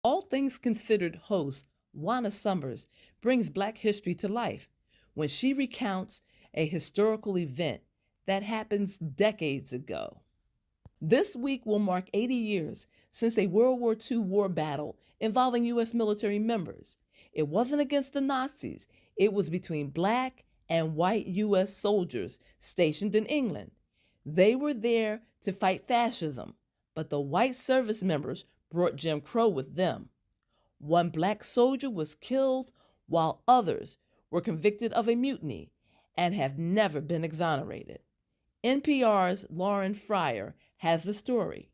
All Things Considered host Juana brings Black history to life when she recounts a historical event that happens decades ago. This week will mark 80 years since a World War II war battle involving U.S. military members. It wasn't against the Nazis, it was between Black and white U.S. soldiers stationed in England. They were there to fight fascism, but the white service members brought Jim Crow with them. One Black soldier was killed while others were convicted of a mutiny and have never been exonerated. NPR's Lauren Frayer has the story.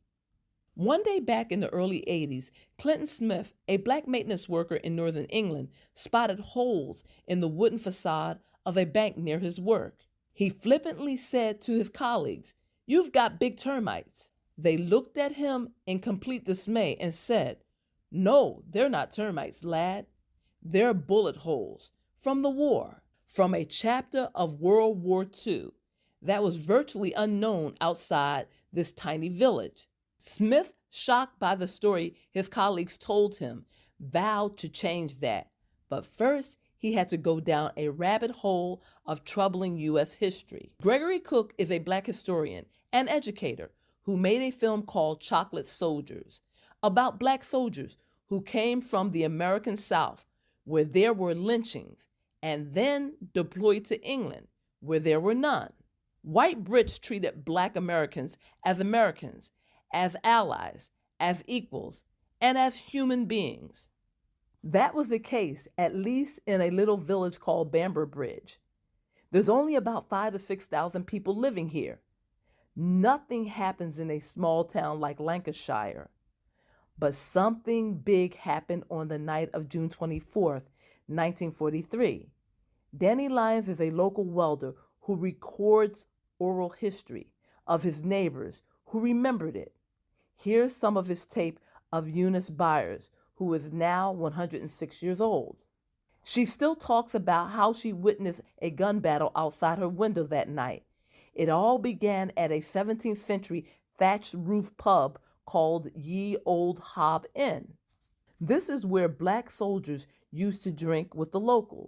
One day back in the early 80s, Clinton Smith, a Black maintenance worker in northern England, spotted holes in the wooden facade of a bank near his work. He flippantly said to his colleagues, "You've got big termites." They looked at him in complete dismay and said, "No, they're not termites, lad. They're bullet holes from the war," from a chapter of World War II that was virtually unknown outside this tiny village. Smith, shocked by the story his colleagues told him, vowed to change that. But first, he had to go down a rabbit hole of troubling U.S. history. Gregory Cook is a Black historian and educator who made a film called Chocolate Soldiers about Black soldiers who came from the American South, where there were lynchings, and then deployed to England, where there were none. White Brits treated Black Americans, as allies, as equals, and as human beings. That was the case, at least in a little village called Bamber Bridge. There's only about 5,000 to 6,000 people living here. Nothing happens in a small town like Lancashire. But something big happened on the night of June 24th, 1943. Danny Lyons is a local welder who records oral history of his neighbors who remembered it. Here's some of his tape of Eunice Byers, who is now 106 years old. She still talks about how she witnessed a gun battle outside her window that night. It all began at a 17th century thatched roof pub called Ye Old Hob Inn. This is where Black soldiers used to drink with the locals.